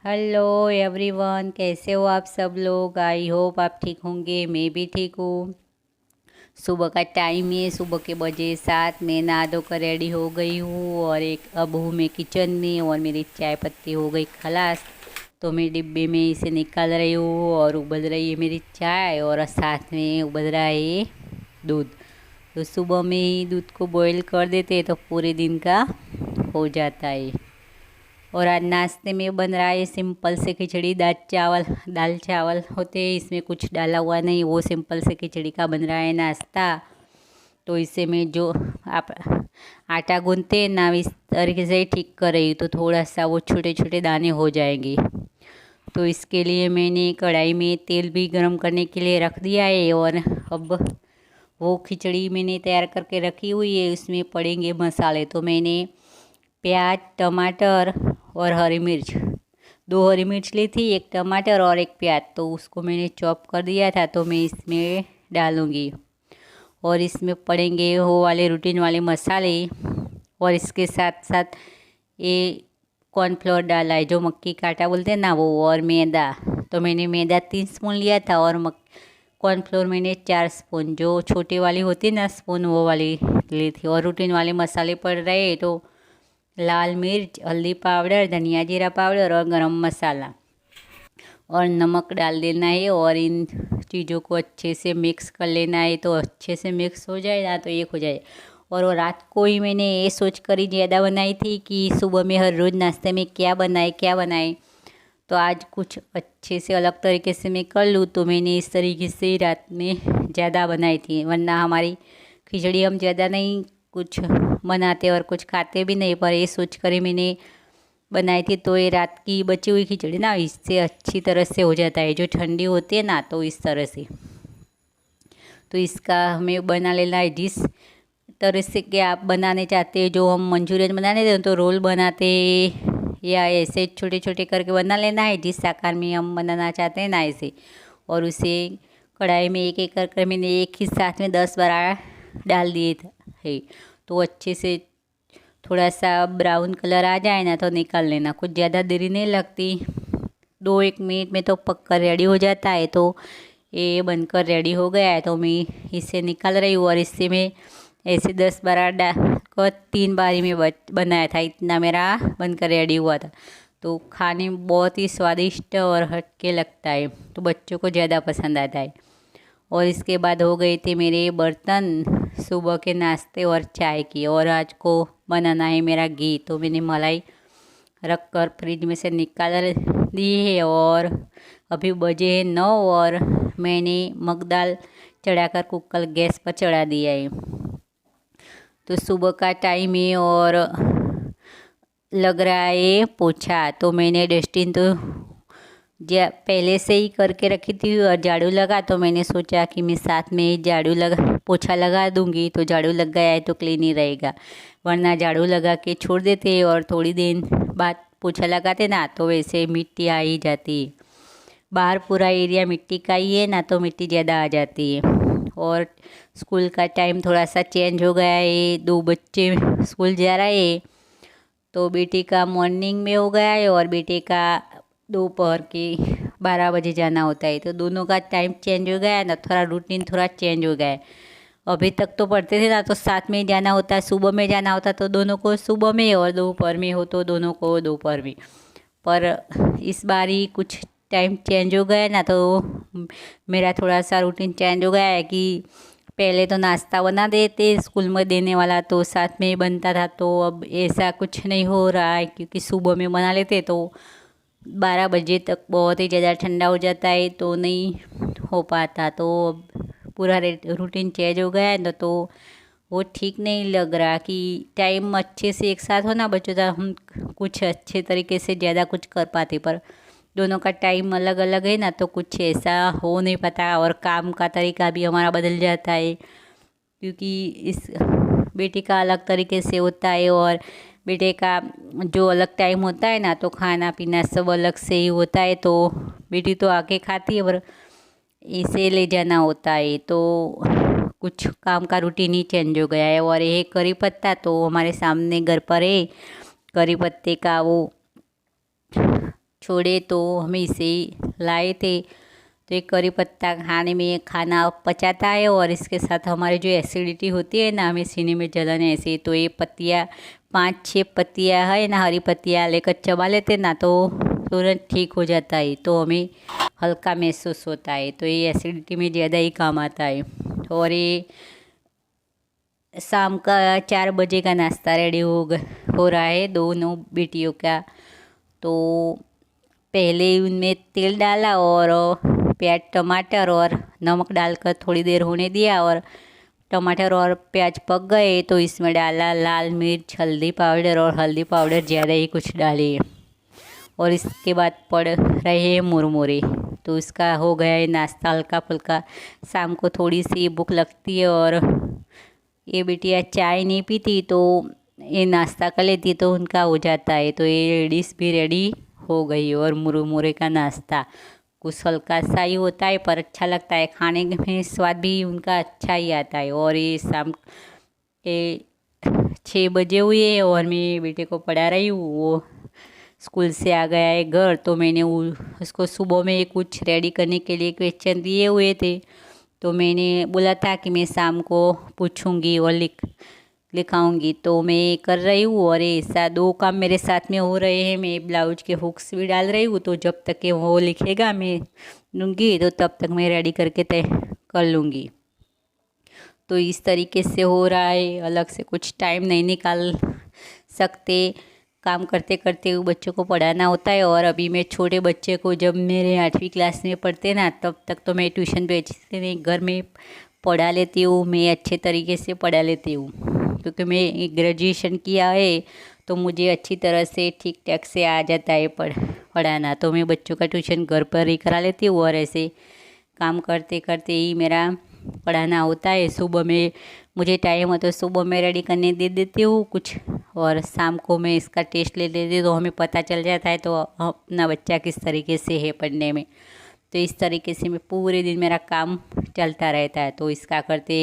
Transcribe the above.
Hello everyone, कैसे हो आप सब लोग। आई होप आप ठीक होंगे। मैं भी ठीक हूँ। सुबह का टाइम है, सुबह के बजे 7। मैं नहा धोकर रेडी हो गई हूँ और अब हूँ मैं किचन में और मेरी चाय पत्ती हो गई खलास। तो मैं डिब्बे में इसे निकाल रही हूँ और उबल रही है मेरी चाय और साथ में उबल रहा है दूध। तो सुबह में ही दूध को बॉईल कर देते हैं तो पूरे दिन का हो जाता है। और आज नाश्ते में बन रहा है सिंपल से खिचड़ी। दाल चावल होते हैं, इसमें कुछ डाला हुआ नहीं, वो सिंपल से खिचड़ी का बन रहा है नाश्ता। तो इसे मैं जो आप आटा गूंथते हैं ना, इस तरीके से ठीक कर रही हूँ तो थोड़ा सा वो छोटे छोटे दाने हो जाएंगे। तो इसके लिए मैंने कढ़ाई में तेल भी गरम करने के लिए रख दिया है और अब वो खिचड़ी मैंने तैयार करके रखी हुई है, उसमें पड़ेंगे मसाले। तो मैंने प्याज, टमाटर और हरी मिर्च, 2 हरी मिर्च ली थी, एक टमाटर और एक प्याज, तो उसको मैंने चॉप कर दिया था। तो मैं इसमें डालूँगी और इसमें पड़ेंगे वो वाले रूटीन वाले मसाले। और इसके साथ साथ ये कॉर्नफ्लोर डाला है, जो मक्की का आटा बोलते हैं ना वो, और मैदा। तो मैंने मैदा 3 स्पून लिया था और कॉर्नफ्लोर मैंने 4 स्पून, जो छोटे वाली होती है ना स्पून, वो वाली ली थी। और रूटीन वाले मसाले पड़ रहे तो लाल मिर्च, हल्दी पाउडर, धनिया जीरा पाउडर और गरम मसाला और नमक डाल देना है। और इन चीज़ों को अच्छे से मिक्स कर लेना है। तो अच्छे से मिक्स हो जाएगा तो एक हो जाए। और वो रात को ही मैंने ये सोच कर ही ज़्यादा बनाई थी कि सुबह में हर रोज़ नाश्ते में क्या बनाए। तो आज कुछ अच्छे से अलग तरीके से मैं कर लूँ, तो मैंने इस तरीके से रात में ज़्यादा बनाई थी। वरना हमारी खिचड़ी हम ज़्यादा नहीं कुछ बनाते और कुछ खाते भी नहीं, पर ये सोच कर ही मैंने बनाई थी। तो ये रात की बची हुई खिचड़ी ना, इससे अच्छी तरह से हो जाता है। जो ठंडी होती है ना, तो इस तरह से। तो इसका हमें बना लेना है जिस तरह से कि आप बनाने चाहते हैं। जो हम मंचूरियन बनाने दें तो रोल बनाते या ऐसे छोटे छोटे करके बना लेना है, जिस आकार में हम बनाना चाहते हैं ना ऐसे। और उसे कढ़ाई में एक एक कर मैंने एक ही साथ में 10-12 डाल दिए है। तो अच्छे से थोड़ा सा ब्राउन कलर आ जाए ना तो निकाल लेना, कुछ ज़्यादा देरी नहीं लगती, 2-1 मिनट में तो पककर रेडी हो जाता है। तो ये बनकर रेडी हो गया है तो मैं इसे निकाल रही हूँ। और इससे मैं ऐसे 10-12 को 3 बारी में बनाया था, इतना मेरा बनकर रेडी हुआ था। तो खाने में बहुत ही स्वादिष्ट और हटके लगता है, तो बच्चों को ज़्यादा पसंद आता है। और इसके बाद हो गए थे मेरे बर्तन सुबह के नाश्ते और चाय की। और आज को बनाना है मेरा घी, तो मैंने मलाई रख कर फ्रिज में से निकाल दी है। और अभी बजे हैं 9 और मैंने मग दाल चढ़ाकर कुकर गैस पर चढ़ा दिया है। तो सुबह का टाइम है और लग रहा है पोछा। तो मैंने डस्टिन तो पहले से ही करके रखी थी और झाड़ू लगा, तो मैंने सोचा कि मैं साथ में ही पोछा लगा दूंगी। तो झाड़ू लग गया है तो क्लीन ही रहेगा, वरना झाड़ू लगा के छोड़ देते और थोड़ी देर बाद पोछा लगाते ना तो वैसे मिट्टी आ ही जाती है। बाहर पूरा एरिया मिट्टी का ही है ना, तो मिट्टी ज़्यादा आ जाती है। और स्कूल का टाइम थोड़ा सा चेंज हो गया है, 2 बच्चे स्कूल जा रहे हैं। तो बेटी का मॉर्निंग में हो गया है और बेटे का दोपहर के 12 बजे जाना होता है। तो दोनों का टाइम चेंज हो गया है ना, थोड़ा रूटीन थोड़ा चेंज हो गया है। अभी तक तो पढ़ते थे ना तो साथ में जाना होता है, सुबह में जाना होता तो दोनों को सुबह में, और दोपहर में हो तो दोनों को दोपहर में। पर इस बार ही कुछ टाइम चेंज हो गया है ना, तो मेरा थोड़ा सा रूटीन चेंज हो गया है कि पहले तो नाश्ता बना देते स्कूल में देने वाला, तो साथ में ही बनता था। तो अब ऐसा कुछ नहीं हो रहा है, क्योंकि सुबह में बना लेते तो 12 बजे तक बहुत ही ज़्यादा ठंडा हो जाता है, तो नहीं हो पाता। तो अब पूरा रूटीन चेंज हो गया है ना, तो वो ठीक नहीं लग रहा कि टाइम अच्छे से एक साथ होना बच्चों का, हम कुछ अच्छे तरीके से ज़्यादा कुछ कर पाते। पर दोनों का टाइम अलग अलग है ना, तो कुछ ऐसा हो नहीं पाता। और काम का तरीका भी हमारा बदल जाता है, क्योंकि इस बेटी का अलग तरीके से होता है और बेटे का जो अलग टाइम होता है ना, तो खाना पीना सब अलग से ही होता है। तो बेटी तो आके खाती है पर इसे ले जाना होता है, तो कुछ काम का रूटीन ही चेंज हो गया है। और ये करी पत्ता तो हमारे सामने घर पर है, करी पत्ते का वो छोड़े तो हम इसे ही लाए थे। तो एक करी पत्ता खाने में खाना पचाता है और इसके साथ हमारी जो एसिडिटी होती है ना, हमें सीने में जलन ऐसे, तो ये पत्तियाँ 5-6 पत्तियाँ है ना, हरी पत्तियाँ लेकर चबा लेते ना तो तुरंत ठीक हो जाता है। तो हमें हल्का महसूस होता है। तो ये एसिडिटी में ज़्यादा ही काम आता है। और ये शाम का 4 बजे का नाश्ता रेडी हो रहा है दोनों बेटियों का। तो पहले उनमें तेल डाला और प्याज टमाटर और नमक डालकर थोड़ी देर होने दिया, और टमाटर और प्याज पक गए तो इसमें डाला लाल मिर्च, हल्दी पाउडर, और हल्दी पाउडर ज़्यादा ही कुछ डाली। और इसके बाद पड़ रहे हैं मुरमुरे। तो इसका हो गया है नाश्ता हल्का फुल्का। शाम को थोड़ी सी भूख लगती है और ये बिटिया चाय नहीं पीती तो ये नाश्ता कर लेती तो उनका हो जाता है। तो ये डिश भी रेडी हो गई। और मुरमुरे का नाश्ता कुछ हल्का सा ही होता है पर अच्छा लगता है खाने में, स्वाद भी उनका अच्छा ही आता है। और ये शाम के 6 बजे हुए और मैं बेटे को पढ़ा रही हूँ। वो स्कूल से आ गया है घर, तो मैंने उसको सुबह में कुछ रेडी करने के लिए क्वेश्चन दिए हुए थे। तो मैंने बोला था कि मैं शाम को पूछूंगी और लिखाऊंगी, तो मैं कर रही हूँ। और ऐसा 2 काम मेरे साथ में हो रहे हैं। मैं ब्लाउज के हुक्स भी डाल रही हूँ, तो जब तक कि वो लिखेगा मैं लूँगी, तो तब तक मैं रेडी करके तय कर लूँगी। तो इस तरीके से हो रहा है। अलग से कुछ टाइम नहीं निकाल सकते, काम करते करते बच्चों को पढ़ाना होता है। और अभी मैं छोटे बच्चे को, जब मेरे 8वीं क्लास में पढ़ते ना, तब तक तो मैं ट्यूशन भेजती नहीं, घर में पढ़ा लेती हूँ। मैं अच्छे तरीके से पढ़ा लेती हूँ क्योंकि मैं ग्रेजुएशन किया है, तो मुझे अच्छी तरह से ठीक ठाक से आ जाता है पढ़ाना। तो मैं बच्चों का ट्यूशन घर पर ही करा लेती हूँ और ऐसे काम करते करते ही मेरा पढ़ाना होता है। सुबह में मुझे टाइम हो तो सुबह में रेडी करने दे देती हूँ कुछ, और शाम को मैं इसका टेस्ट ले लेती हूँ, तो हमें पता चल जाता है तो अपना बच्चा किस तरीके से है पढ़ने में। तो इस तरीके से मैं पूरे दिन मेरा काम चलता रहता है। तो इसका करते